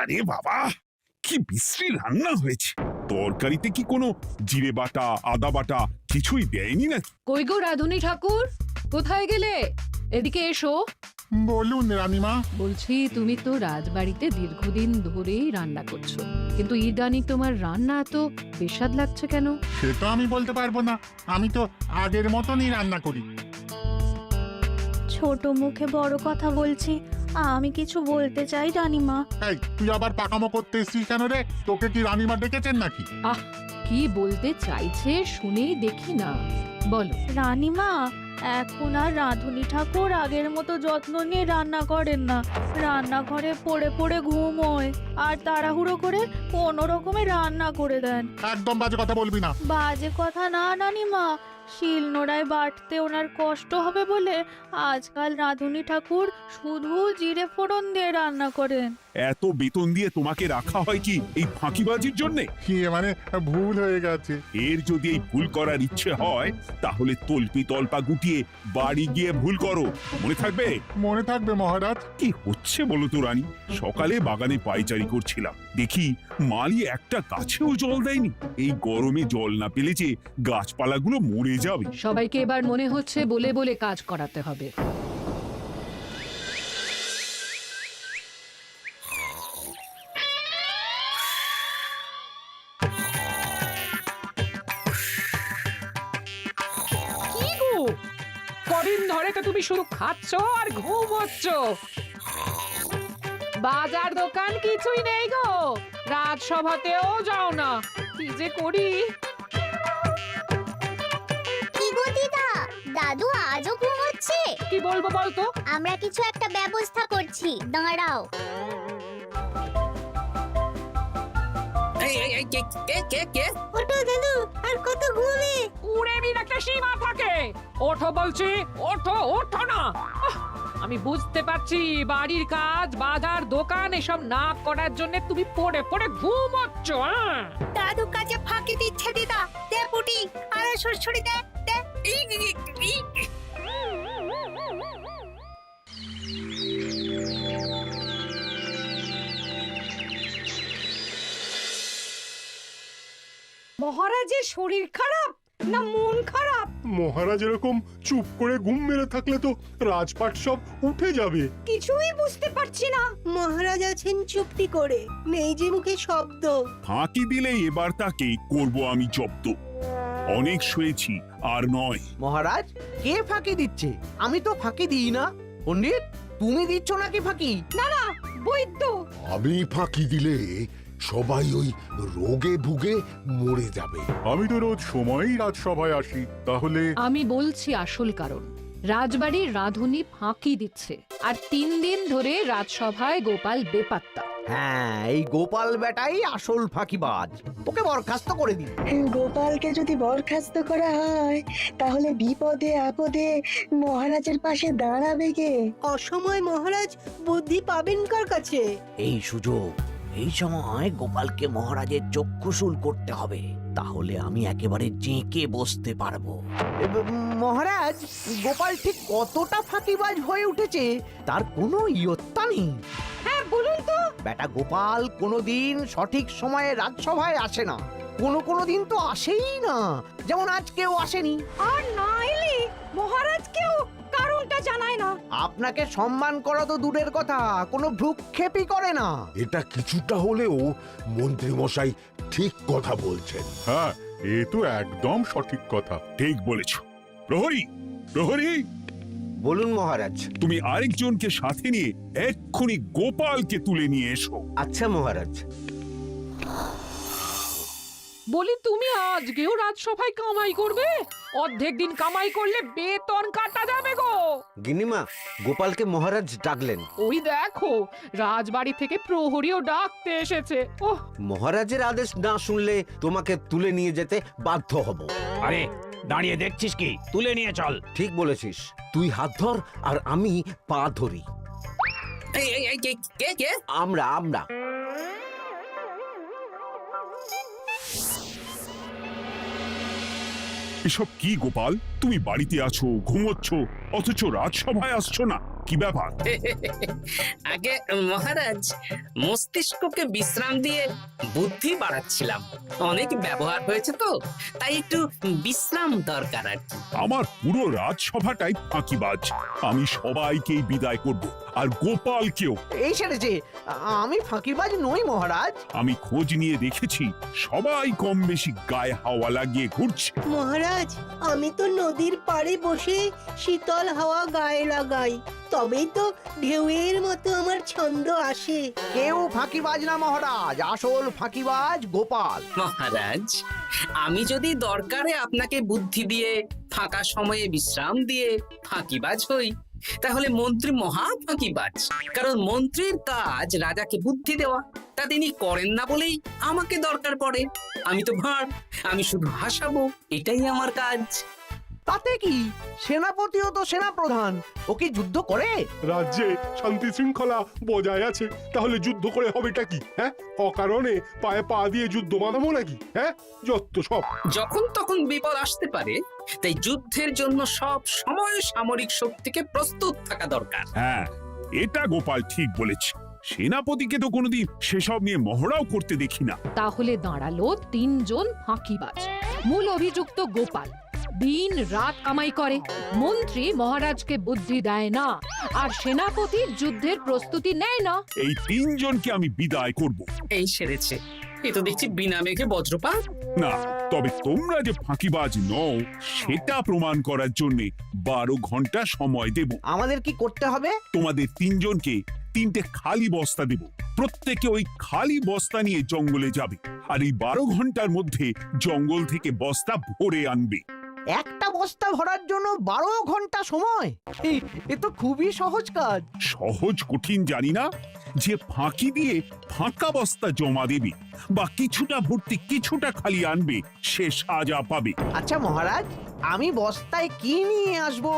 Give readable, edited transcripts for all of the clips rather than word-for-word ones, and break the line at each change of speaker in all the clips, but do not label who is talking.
বাবারে বাবা, কি বিশ্রী রান্না হয়েছে! তরকারিতে কি কোনো জিরে বাটা, আদা বাটা কিছুই দেয়নি নাকি?
কই গো রাধুনী ঠাকুর, কোথায় গেলে? এদিকে এসো।
বলুন রানীমা।
বলছি, তুমি তো রাজবাড়িতে দীর্ঘদিন ধরেই রান্না করছো, কিন্তু ইদানিং তোমার রান্না এত বেস্বাদ লাগছে কেন?
সে তো আমি বলতে পারবো না, আমি তো আগের মতনই রান্না করি।
ছোট মুখে বড় কথা বলছি, আমি কিছু বলতে চাই রানীমা।
এই, তুই আবার পাকামো করতে এসছিস কেন রে? তোকে কি রানীমা ডেকেছেন নাকি?
আহ, কি বলতে চাইছে শুনেই দেখি না, বলো।
রানীমা, এখন আর রাধুনী ঠাকুর আগের মতো যত্ন নিয়ে রান্না করেন না। রান্নাঘরে পড়ে পড়ে ঘুমোয় আর তাড়াহুড়ো করে কোনো রকমে রান্না করে দেন।
একদম বাজে কথা বলবি না।
বাজে কথা না রানীমা, শিলনোড়ায় বাটতে ওনার কষ্ট হবে বলে আজকাল রাধুনী ঠাকুর শুধু জিরে ফোড়ন দিয়ে রান্না করেন।
এত বেতন দিয়ে তোমাকে রাখা হয় কি এই ফাঁকিবাজির জন্যে?
কি মানে ভুল হয়ে গেছে।
এর যদি এই ভুল করার ইচ্ছে হয় তাহলে তল্পি তল্পা গুটিয়ে বাড়ি গিয়ে ভুল করো, মনে থাকবে?
মনে থাকবে মহারাজ।
কি হচ্ছে বলো তো রানী? সকালে বাগানে পায়চারি করছিলাম, দেখি মালি একটা গাছেও জল দেয়নি। এই গরমে জল না পেলে যে গাছপালাগুলো মরে যাবে।
সবাইকে এবার মনে হচ্ছে বলে বলে কাজ করাতে হবে।
কি গো, কদিন ধরে তো তুমি শুধু খাচ্ছ আর ঘুমোচ্ছ। বাজার দোকান কিছুই নেই গো, রাজসভাতেও যাও না। কি যে করি।
কি গো দিদা, দাদু আজও ঘুমোচ্ছে?
কি বলবো বলতো?
আমরা কিছু একটা ব্যবস্থা করছি, দাঁড়াও। ওঠো দাদু, আর কত ঘুমে?
কুড়েমির একটা সীমা থাকে। ওঠো বলছি, ওঠো, ওঠো না। আমি বুঝতে পারছি বাড়ির কাজ, বাজার দোকান এসব না করার জন্য তুমি পড়ে পড়ে ঘুমোচ্ছ।
দাদু কাজে ফাঁকি দিচ্ছে দিদা। দে পুটি, আর সরসরি দে দে।
মহারাজের শরীর খারাপ না মন খারাপ?
মহারাজ এরকম চুপ করে ঘুম মেরে থাকলে তো রাজপাট সব উঠে যাবে।
কিছুই বুঝতে পারছি না।
মহারাজ আছেন চুপটি করে, নেই যে মুখে শব্দ।
ফাঁকি দিলে এবার তাকে করব আমি জব্দ। অনেক শুয়েছি, আর নয়।
মহারাজ, কে ফাঁকি দিচ্ছে? আমি তো ফাঁকি দিই না। পণ্ডিত, তুমি দিচ্ছ নাকি ফাঁকি?
না না, বৈদ্য।
আমি ফাঁকি দিলে সবাই ওই রোগে ভুগে মরে যাবে।
আমি তো রোজ সময়ই রাজসভায় আসি, তাহলে
আমি বলছি আসল কারণ। রাজবাড়ির রাধুনী ফাঁকি দিচ্ছে, আর 3 দিন ধরে রাজসভায় গোপাল বেপাত্তা।
হ্যাঁ, এই গোপাল বেটাই আসল ফাঁকিবাজ। ওকে বরখাস্ত করে দিন।
গোপালকে যদি বরখাস্ত করা হয় তাহলে বিপদে আপদে মহারাজের পাশে দাঁড়াবে কে? অসময় মহারাজ বুদ্ধি পাবেন কার কাছে?
এই সুযোগ, এই সময় গোপালকে মহারাজের চক্ষুশূল করতে হবে, তাহলে আমি একেবারে জেঁকে বসতে পারবো। মহারাজ, গোপাল ঠিক কতটা ফাঁকিবাজ হয়ে উঠেছে তার কোনো ইয়ত্তা নেই।
হ্যাঁ, বলুন তো।
বেটা গোপাল কোনোদিন সঠিক সময়ে রাজসভায় আসে না। কোনো দিন তো আসেই না, যেমন আজকেও আসেনি।
আর না এলে মহারাজকেও কারণটা জানায় না।
আপনাকে সম্মান করা তো দূরের কথা, কোনো ভ্রুক্ষেপই করে না।
এটা কিছুটা হলেও মন্ত্রী মশাই ঠিক কথা বলছেন।
হ্যাঁ, এ তো একদম সঠিক কথা।
ঠিক বলেছ। প্রহরী, প্রহরী,
বলুন মহারাজ।
তুমি আরেকজনকে সাথে নিয়ে এক্ষুনি গোপালকে তুলে নিয়ে এসো।
আচ্ছা মহারাজ।
বলি, তুমি আজকেও রাজসভায় কামাই করবে? অর্ধেক দিন কামাই করলে বেতন কাটা যাবে গো।
গিন্নিমা, গোপালকে মহারাজ ডাকলেন।
ওই দেখো, রাজবাড়ি থেকে প্রহরীও ডাকতে এসেছে। ওহ,
মহারাজের আদেশ না শুনলে তোমাকে তুলে নিয়ে যেতে বাধ্য হব।
আরে দাঁড়িয়ে দেখছিস কি? তুলে নিয়ে চল।
ঠিক বলেছিস, তুই হাত ধর আর আমি পা ধরি। আমরা
এসব কি গোপাল? তুমি বাড়িতে আছো, ঘুমোচ্ছ, অথচ রাজসভায় আসছো না। কি ব্যাপার?
আগে মহারাজ, মস্তিষ্ককে বিশ্রাম দিয়ে বুদ্ধি বাড়াচ্ছিলাম। অনেক ব্যবহার হয়েছে তো, তাই একটু বিশ্রাম দরকার আর কি।
আমার পুরো রাজসভাটাই ফাঁকিবাজ। আমি সবাইকেই বিদায় করব, আর গোপালকেও।
এই সেরেছে, আমি ফাঁকিবাজ নই মহারাজ।
আমি খোঁজ নিয়ে দেখেছি সবাই কম বেশি গায়ে হাওয়া লাগিয়ে ঘুরছে।
মহারাজ, আমি তো নদীর পাড়ে বসে শীতল হাওয়া গায়ে লাগাই, তবেই তো ঢেউয়ের মতো আমার ছন্দ আসে।
কেউ ফাঁকিবাজ না মহারাজ, আসল ফাঁকিবাজ গোপাল।
মহারাজ, আমি যদি দরকারে আপনাকে বুদ্ধি দিয়ে, ফাঁকা সময়ে বিশ্রাম দিয়ে ফাঁকিবাজ হই, তাহলে মন্ত্রী মহা ফাঁকিবাজ। কারণ মন্ত্রীর কাজ রাজাকে বুদ্ধি দেওয়া, তা তিনি করেন না বলেই আমাকে দরকার পড়ে। আমি তো ভাঁড়, আমি শুধু হাসাবো, এটাই আমার কাজ।
তাতে কি, সেনাপতিও তো সেনাপ্রধান, ও কি যুদ্ধ করে?
রাজ্যে শান্তি শৃঙ্খলা বজায় আছে, তাহলে যুদ্ধ করে হবেটা কি? হ্যাঁ, অকারণে পায়ে পা দিয়ে যুদ্ধ বাঁধাবো নাকি? হ্যাঁ, যত সব।
যখন তখন বিপদ আসতে পারে, তাই যুদ্ধের জন্য সব সময় সামরিক শক্তিকে প্রস্তুত থাকা দরকার।
হ্যাঁ, এটা গোপাল ঠিক বলেছে। সেনাপতিকে তো কোনোদিন সেসব নিয়ে মহড়াও করতে দেখি না।
তাহলে দাঁড়ালো 3 জন ফাঁকিবাজ। মূল অভিযুক্ত গোপাল দিন রাত কামাই করে, মন্ত্রী মহারাজকে বুদ্ধি দেয় না, আর সেনাপতি যুদ্ধের প্রস্তুতি নেয় না।
এই 3 জনকে আমি বিদায় করব।
এই সেরেছে, এ তো দেখছি বিনা মেঘে বজ্রপাত।
না, তবে তোমরা যে ফাঁকিবাজ নও সেটা প্রমাণ করার জন্য 12 ঘন্টা সময় দেব।
আমাদের কি করতে হবে?
তোমাদের 3 জনকে 3টে খালি বস্তা দেব। প্রত্যেকে ওই খালি বস্তা নিয়ে জঙ্গলে যাবে, আর এই 12 ঘন্টার মধ্যে জঙ্গল থেকে বস্তা ভরে আনবে।
একটা বস্তা ভরার জন্য 12 ঘন্টা সময়? এ তো খুবই সহজ কাজ।
সহজ কঠিন জানি না, যে ফাঁকি দিয়ে ফাঁকা বস্তা জমা দেবে বা কিছুটা ভর্তি কিছুটা খালি আনবে, সে সাজা পাবে।
আচ্ছা মহারাজ, আমি বস্তায় কি নিয়ে আসবো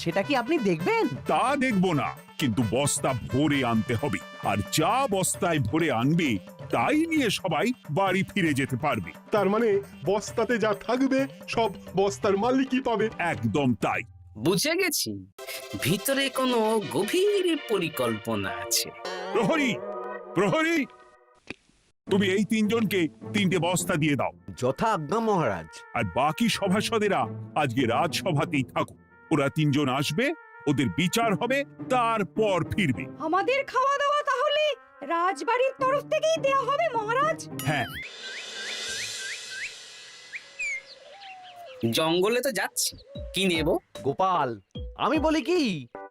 সেটা কি আপনি দেখবেন?
তা দেখব না, কিন্তু বস্তা ভরে আনতে হবে। আর যা বস্তায় ভরে আনবে তাই নিয়ে সবাই বাড়ি ফিরে যেতে পারবে।
তার মানে বস্তাতে যা থাকবে সব বস্তার মালিকই পাবে।
একদম তাই।
বুঝে গেছি, ভিতরে কোনো গভীর পরিকল্পনা আছে।
প্রহরী, প্রহরী, তুমি এই 3 জনকে 3টে বস্তা দিয়ে দাও।
যথা আজ্ঞা মহারাজ।
আর বাকি সভাসদেরা আজকে রাজসভাতেই থাকো। ওরা 3 জন আসবে, ওদের বিচার হবে, তারপর ফিরবে।
আমাদের খাওয়া দাওয়া তাহলে রাজবাড়ির তরফ থেকেই দেয়া হবে মহারাজ?
হ্যাঁ।
জঙ্গলে তো যাচ্ছি, কি নেব?
গোপাল, আমি বলি কি,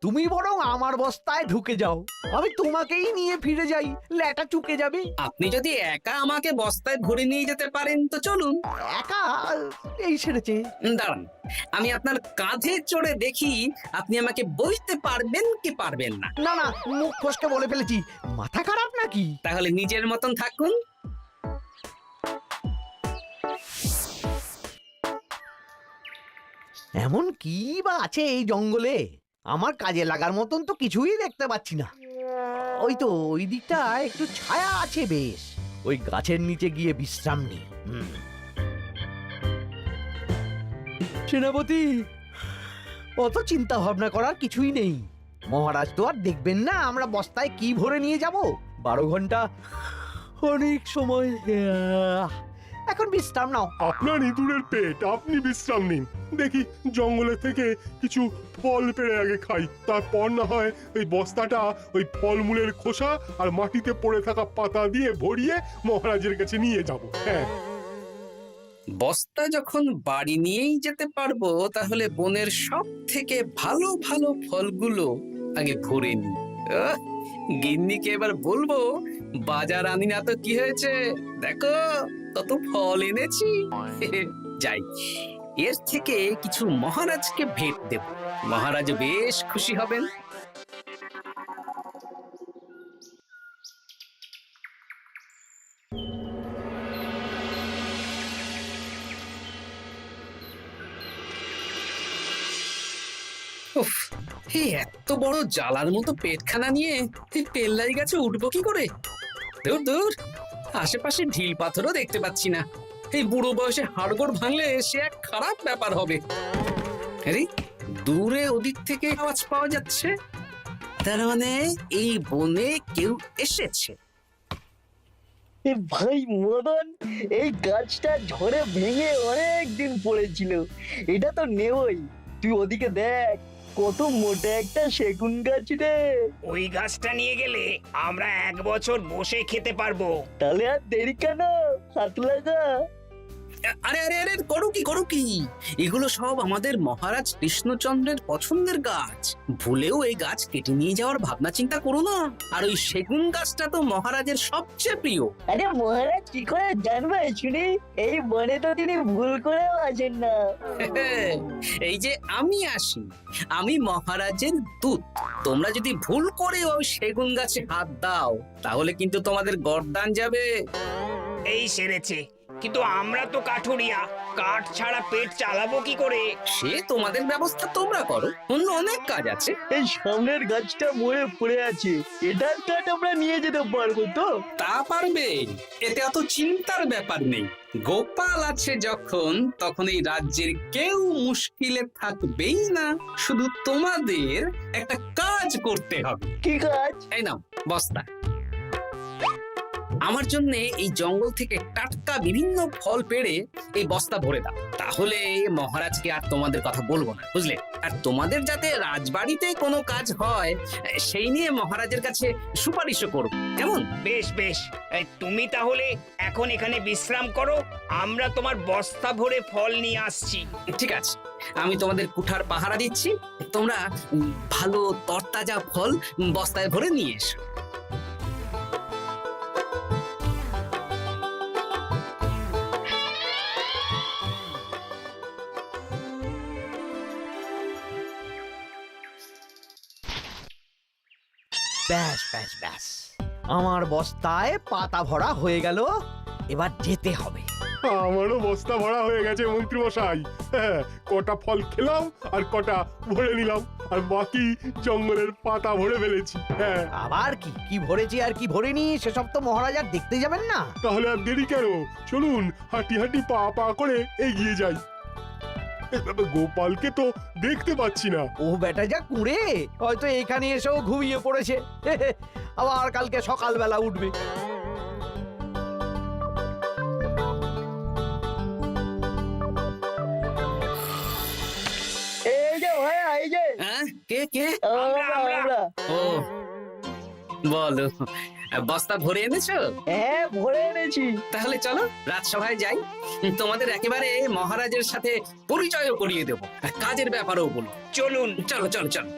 তুমি বরং আমার বস্তায় ঢুকে যাও, আমি তোমাকেই নিয়ে ফিরে যাই, লেটা চুকে যাবে।
আপনি যদি একা আমাকে বস্তায় ভরে নিয়ে যেতে পারেন তো চলুন।
একা? এই সেরেছে।
দাঁড়ান, আমি আপনার কাঁধে চড়ে দেখি আপনি আমাকে বইতে পারবেন কি পারবেন না।
না না, মুখ ফসকে বলে ফেলেছি, মাথা খারাপ নাকি?
তাহলে নিজের মতন থাকুন।
এমন কি বা আছে এই জঙ্গলে? আমার কাজে লাগার মতন তো কিছুই দেখতে পাচ্ছি না। ওই তো ওই দিকটা একটু ছায়া আছে বেশ, ওই গাছের নিচে গিয়ে বিশ্রাম নি। সেনাপতি, অত চিন্তা ভাবনা করার কিছুই নেই। মহারাজ তো আর দেখবেন না আমরা বস্তায় কি ভরে নিয়ে যাব। 12 ঘন্টা অনেক সময়। এখন বিশ্রাম নাও।
আপনার ইঁদুরের পেট, আপনি বিশ্রাম নিন। দেখি জঙ্গলে থেকে কিছু ফল পেড়ে আগে খাই, তারপর না হয় ওই বস্তাটা ওই ফলমূলের খোসা আর মাটিতে পড়ে থাকা পাতা দিয়ে ভরিয়ে মহারাজের কাছে নিয়ে যাব। হ্যাঁ,
বস্তা যখন বাড়ি নিয়েই যেতে পারবো, তাহলে বনের সব থেকে ভালো ভালো ফলগুলো আগে ভরে নি। গিন্নিকে এবার বলবো, বাজার আনি না তো কি হয়েছে, দেখো কত ফল এনেছি। যাই, এর থেকে কিছু মহারাজকে ভেট দেব, মহারাজ বেশ খুশি হবেন। উফ, এই এত বড় জ্বালার মতো পেটখানা নিয়ে এই পেল্লাই গাছে উঠবো কি করে? দূর দূর, আশেপাশে ঢিল পাথরও দেখতে পাচ্ছি না। এই বুড়ো বয়সে হাড়গোড় ভাঙলে সে এক খারাপ ব্যাপার হবে। আরে দূরে ওদিক থেকে আওয়াজ পাওয়া যাচ্ছে। তার মানে এই বনে কেউ এসেছে।
ভাই মদন, এই গাছটা ঝড়ে ভেঙে অনেক দিন পড়েছিল, এটা তো নেবই। তুই ওদিকে দেখ, কত মোটা একটা সেগুন গাছ রে।
ওই গাছটা নিয়ে গেলে আমরা 1 বছর বসে খেতে পারবো।
তাহলে আর দেরি কেন, হাত লাগা।
আরে আরে আরে, করো কি এগুলো সব আমাদের মহারাজ কৃষ্ণচন্দ্রের পছন্দের গাছ। ভুলেও এই গাছ কেটে নিয়ে যাওয়ার ভাবনা চিন্তা করো না। আর ওই সেগুন গাছটা তো মহারাজের সবচেয়ে প্রিয়।
আরে মহারাজ কি করে জানবে শুনি? এই বনে তো তিনি ভুল করেও আসেন না।
এই যে আমি আসি, আমি মহারাজের দূত। তোমরা যদি ভুল করে ওই সেগুন গাছে হাত দাও তাহলে কিন্তু তোমাদের গর্দান যাবে।
এই সেরেছে, কিন্তু আমরা তো কাঠুরিয়া, কাঠ ছাড়া পেট চালাবো কি করে?
সে তোমাদের ব্যবস্থা তোমরা করো, অন্য অনেক কাজ আছে।
এই সামনের গাছটা মরে পড়ে আছে, এটার কাঠ আমরা নিয়ে যেতে পারবো তো?
তা পারবে, এতে অত চিন্তার ব্যাপার নেই। গোপাল আছে যখন, তখন এই রাজ্যের কেউ মুশকিলে থাকবেই না। শুধু তোমাদের একটা কাজ করতে হবে।
কি কাজ?
এই নাও বস্তা। আমার জন্য এই জঙ্গল থেকে টাটকা বিভিন্ন ফল পেড়ে এই বস্তা ভরে দাও। তাহলে মহারাজকে আর তোমাদের কথা বলবো না, বুঝলে? আর তোমাদের যাতে রাজবাড়িতে কোনো কাজ হয় সেই নিয়ে মহারাজের কাছে সুপারিশও করবো, কেমন?
বেশ বেশ, এই তুমি তাহলে এখন এখানে বিশ্রাম করো, আমরা তোমার বস্তা ভরে ফল নিয়ে আসছি।
ঠিক আছে, আমি তোমাদের কুঠার পাহারা দিচ্ছি। তোমরা ভালো তরতাজা ফল বস্তায় ভরে নিয়ে এসো।
ব্যাস ব্যাস ব্যাস, আমার বস্তায় পাতা ভরা হয়ে গেল। এবার যেতে হবে।
আমারও বস্তা ভরা হয়ে গেছে মন্ত্রী মশাই। হ্যাঁ, কটা ফল খেলাম আর কটা ভরে নিলাম, আর বাকি জঙ্গলের পাতা ভরে ফেলেছি। হ্যাঁ,
আবার কি কি ভরেছি আর কি ভরিনি সেসব তো মহারাজ আর দেখতে যাবেন না।
তাহলে আর দেরি কেন, চলুন হাঁটি হাঁটি পা পা করে এগিয়ে যাই। গোপালকে তো দেখতে পাচ্ছি না।
ও বেটা যা কুঁড়ে, হয়তো এখানে এসেও ঘুমিয়ে পড়েছে। আবার কালকে সকালবেলা উঠবে।
এই যে ভাই, এই যে
হ্যাঁ, কে কে?
আমরা।
ও বলো, বস্তা ভরে এনেছো?
হ্যাঁ, ভরে এনেছি।
তাহলে চলো রাজসভায় যাই, তোমাদের একেবারে মহারাজের সাথে পরিচয়ও করিয়ে দেবো, আর কাজের ব্যাপারেও বলবো।
চলুন।
চলো চলো চলো।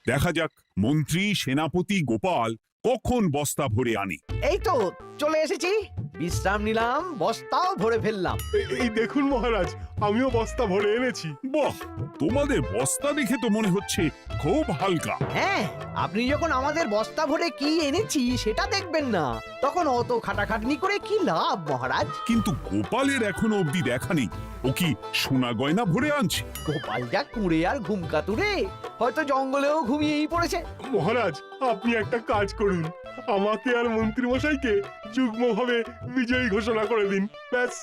দেখা যাক মন্ত্রী সেনাপতি গোপাল কখন বস্তা ভরে আনে।
এই তো চলে এসেছি, বিশ্রাম নিলাম, বস্তাও ভরে ফেললাম।
এই দেখুন মহারাজ, আমিও বস্তা ভরে এনেছি।
বাহ, তোমাদের বস্তা দেখে তো মনে হচ্ছে খুব হালকা।
হ্যাঁ, আপনি যখন আমাদের বস্তা ভরে কি এনেছি সেটা দেখবেন না, তখন অত খাটাখাটনি করে কি লাভ মহারাজ?
কিন্তু গোপালের এখনো অবধি দেখা নেই, ও কি সোনা গয়না ভরে আনছে?
গোপাল যা কুঁড়ে আর ঘুমকাতুরে, হয়তো জঙ্গলেও ঘুমিয়েই পড়েছে।
মহারাজ, আপনি একটা কাজ করুন, আমাকে আর মন্ত্রী মশাইকে যুগ্মভাবে বিজয়ী ঘোষণা করে দিন, ব্যাস।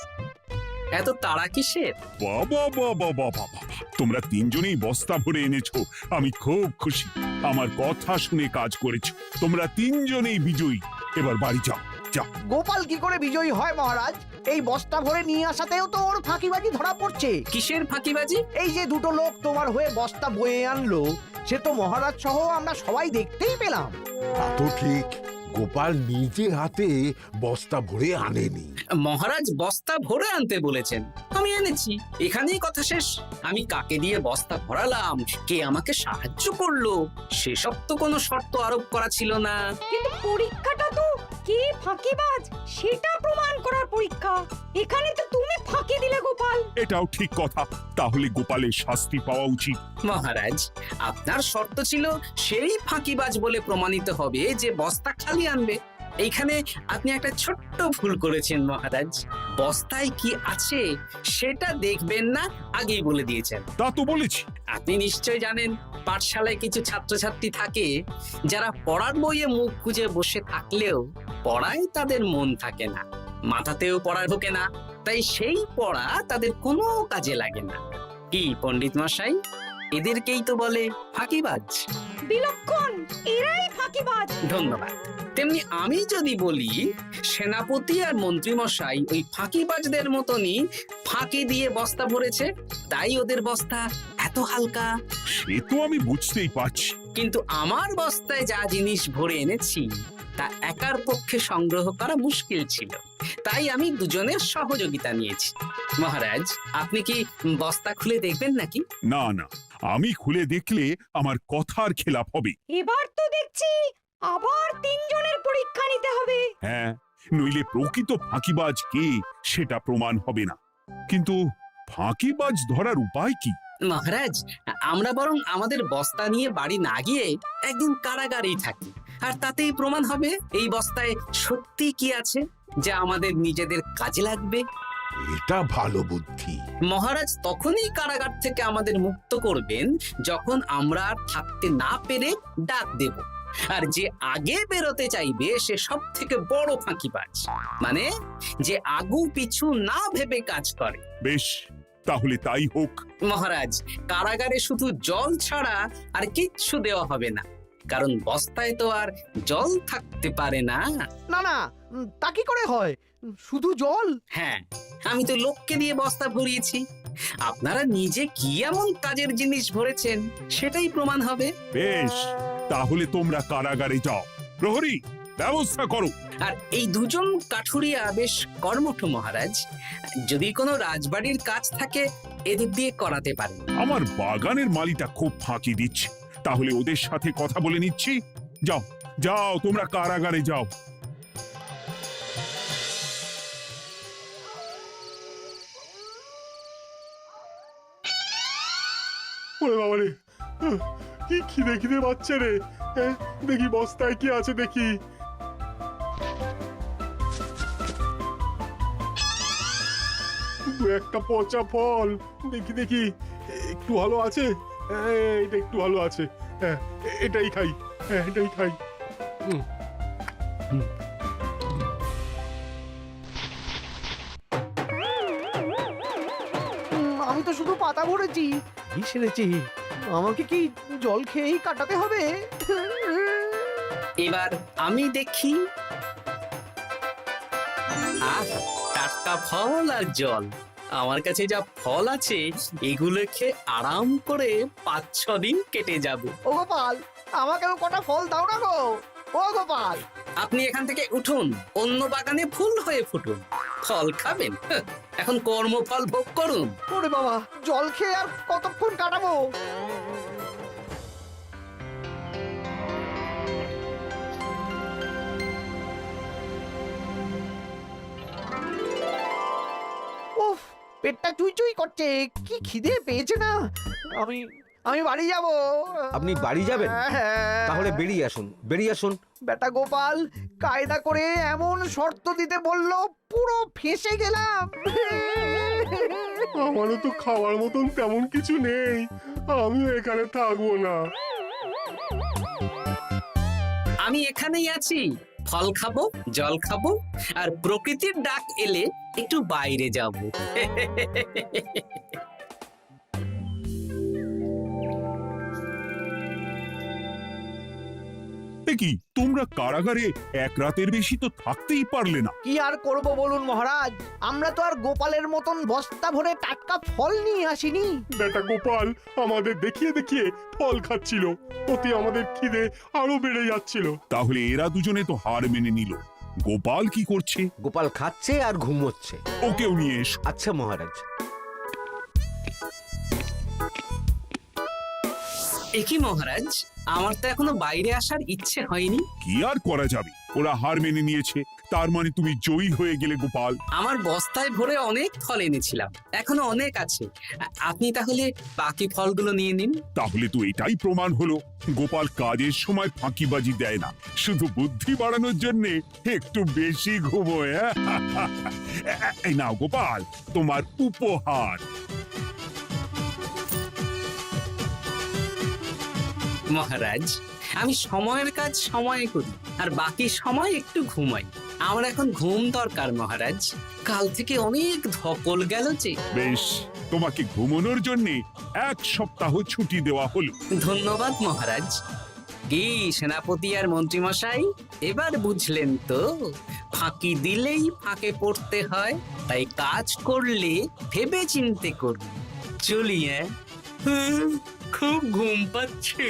এত তাড়া কিসের?
বাবা বাবা বাবা বাবা, তোমরা তিনজনেই বস্তা ভরে এনেছো, আমি খুব খুশি। আমার কথা শুনে কাজ করেছো, তোমরা তিনজনেই বিজয়ী। এবার বাড়ি যাও, যাও।
গোপাল কি করে বিজয়ী হয় মহারাজ? এই বস্তা ভরে নিয়ে আসাতেও তো ওর ফাঁকিবাজি ধরা পড়ছে।
কিসের ফাঁকিবাজি?
এই যে দুটো লোক তোমার হয়ে বস্তা বয়ে আনলো, সে তো মহারাজ সহ আমরা সবাই দেখতেই পেলাম।
তা তো ঠিক, গোপাল নিজে হাতে বস্তা ভরে আনেনি।
মহারাজ বস্তা ভরে আনতে বলেছেন, আমি এনেছি, এখানেই কথা শেষ। আমি কাকে দিয়ে বস্তা ভরালাম, কে আমাকে সাহায্য করলো, সেসব তো কোনো শর্ত আরোপ করা ছিল না।
কিন্তু পরীক্ষাটা তো কে ফাঁকিবাজ সেটা প্রমাণ করার পরীক্ষা। এখানে তো তুমি ফাঁকি দিলে গোপাল।
এটাও ঠিক কথা, তাহলে গোপালের শাস্তি পাওয়া উচিত।
মহারাজ, আপনার শর্ত ছিল সেই ফাঁকিবাজ বলে প্রমাণিত হবে যে বস্তা খালি আনবে। এইখানে আপনি একটা ছোট্ট ভুল করেছেন মহারাজ, বস্তায় কি আছে সেটা দেখবেন না আগেই বলে দিয়েছেন।
তা তো বলেছি।
আপনি নিশ্চয় জানেন পাঠশালায় কিছু ছাত্রছাত্রী থাকে যারা পড়ার বইয়ে মুখ গুজে বসে থাকলেও পড়ায় তাদের মন থাকে না, মাথাতেও পড়া ঢোকে না, তাই সেই পড়া তাদের কোনো কাজে লাগে না। কি পণ্ডিত মশাই, এদেরকেই তো বলে ফাঁকিবাজ।
বিলক্ষণ, এরাই ফাঁকিবাজ।
ধন্যবাদ। তেমনি আমি যদি বলি সেনাপতি আর মন্ত্রী মশাই ওই ফাঁকিবাজদের মতনই ফাঁকি দিয়ে বস্তা ভরেছে, তাই ওদের বস্তা এত হালকা।
সে তো আমি বুঝতেই পারছি।
কিন্তু আমার বস্তায় যা জিনিস ভরে এনেছি তা একার পক্ষে সংগ্রহ করা মুশকিল ছিল, তাই আমি দুজনের সহযোগিতা নিয়েছি। মহারাজ, আপনি কি বস্তা খুলে দেখবেন নাকি?
না না, আমি খুলে দেখলে আমার কথার খেলাপ হবে।
এবার তো দেখছি আবার তিনজনের পরীক্ষা নিতে হবে।
হ্যাঁ, নইলে প্রকৃত ফাঁকিবাজ কে সেটা প্রমাণ হবে না। কিন্তু ফাঁকিবাজ ধরার উপায় কি?
মহারাজ, আমরা বরং আমাদের বস্তা নিয়ে বাড়ি না গিয়ে একদিন কারাগারেই থাকি, আর তাতেই প্রমাণ হবে এই বস্তায় সত্যি কি আছে যা আমাদের নিজেদের কাজে লাগবে।
এটা ভালো বুদ্ধি।
মহারাজ তখনই কারাগার থেকে আমাদের মুক্ত করবেন যখন আমরা আর থাকতে না পেরে ডাক দেব, আর যে আগে বেরোতে চাইবে সে সব থেকে বড় ফাঁকিবাজ, মানে যে আগু পিছু না ভেবে কাজ করে।
বেশ, তাহলে তাই হোক।
মহারাজ, কারাগারে শুধু জল ছাড়া আর কিচ্ছু দেওয়া হবে না, কারণ বস্তায় তো আর জল থাকতে পারে না।
না না, তা কি করে হয়? শুধু জল?
হ্যাঁ, আমি তো লোককে দিয়ে বস্তা ভরিয়েছি। আপনারা নিজে কি এমন কাজের জিনিস ভরেছেন সেটাই প্রমাণ হবে।
বেশ, তাহলে তোমরা কারাগারে যাও। প্রহরী, ব্যবস্থা করো।
আর এই দুজন কাঠুরিয়া বেশ কর্মঠ মহারাজ, যদি কোনো রাজবাড়ির কাজ থাকে এদের দিয়ে করাতে পারেন।
আমার বাগানের মালিটা খুব ফাঁকি দিচ্ছে, তাহলে ওদের সাথে কথা বলে নিচ্ছি। যাও যাও, তোমরা কারাগারে যাও।
ওরে বাবা রে, কি খিদে খিদে পাচ্ছে রে। দেখি বস্তায় কি আছে দেখি। দু একটা পচা ফল, দেখি দেখি একটু ভালো আছে। এটা একটু ভালো আছে, হ্যাঁ এটাই খাই, হ্যাঁ এটাই খাই।
আমি তো শুধু পাতা ভরেছি, কি সেরেছি? আমাকে কি জল খেয়েই কাটাতে হবে?
এবার আমি দেখি। আহ, টাটকা ফল আর জল। আমার কাছে যা ফল আছে এগুলো খেয়ে আরাম করে 5-6 দিন কেটে যাবে।
ও গোপাল, আমাকেও কটা ফল দাও না গো। ও গোপাল,
আপনি এখান থেকে উঠুন, অন্য বাগানে ফুল হয়ে ফুটুন। ফল খাবেন? এখন কর্মফল ভোগ করুন।
ওরে বাবা, জল খেয়ে আর কতক্ষণ কাটাবো? উফ, পেটটা চুই করছে, কি খিদে পেয়েছে না। আমি আমি বাড়ি যাব।
আপনি বাড়ি যাবেন?
হ্যাঁ।
তাহলে বেরিয়ে আসুন, বেরিয়ে আসুন।
বেটা গোপাল কায়দা করে এমন শর্ত দিতে বলল, পুরো ফেঁসে গেলাম।
আমারও তো খাওয়ার মতন তেমন কিছু নেই, আমিও এখানে থাকবো না।
আমি এখানেই আছি, ফল খাবো, জল খাবো, আর প্রকৃতির ডাক এলে একটু বাইরে যাব।
কি তোমরা কারাগারে এক রাতের বেশি তো থাকতেই পারলে না?
কি আর করব বলুন মহারাজ, আমরা তো আর গোপালের মতন বস্তা ভরে টাটকা ফল নিয়ে আসিনি।
বেটা গোপাল আমাদের দেখিয়ে দেখিয়ে ফল খাচ্ছিল, অতি আমাদের খিদে আরো বেড়ে যাচ্ছিল।
তাহলে এরা দুজনে তো হার মেনে নিল। গোপাল কি করছে?
গোপাল খাচ্ছে আর ঘুমোচ্ছে।
ওকেও নিয়ে এসো।
আচ্ছা মহারাজ।
একই মহারাজ, আমার তো এখনো বাইরে আসার ইচ্ছে হয়নি।
কি আর করা যাবে, ওরা হার মেনে নিয়েছে, তার মানে তুমি জয়ী হয়ে গেলে গোপাল।
আমার বস্তায় ভরে অনেক ফল এনেছিলাম, এখনো অনেক আছে। আপনি তাহলে বাকি ফলগুলো নিয়ে নিন। তাহলে
তো এটাই প্রমাণ হলো গোপাল কাজের সময় ফাঁকিবাজি দেয় না, শুধু বুদ্ধি বাড়ানোর জন্য একটু বেশি ঘুমোয়। এই নাও গোপাল, তোমার উপহার।
মহারাজ, আমি সময়ের কাজ সময়ে করি আর বাকি সময় একটু ঘুমাই। আমার এখন ঘুম দরকার মহারাজ, কাল থেকে অনেক ধকল গেল যে।
বেশ, তোমাকে ঘুমানোর জন্য 1 সপ্তাহ ছুটি দেওয়া হলো।
ধন্যবাদ মহারাজ। কি সেনাপতি আর মন্ত্রীমশাই, এবার বুঝলেন তো ফাঁকি দিলেই ফাঁকে পড়তে হয়, তাই কাজ করলে ভেবে চিন্তে করুন। চলি, খুব ঘুম পাচ্ছে।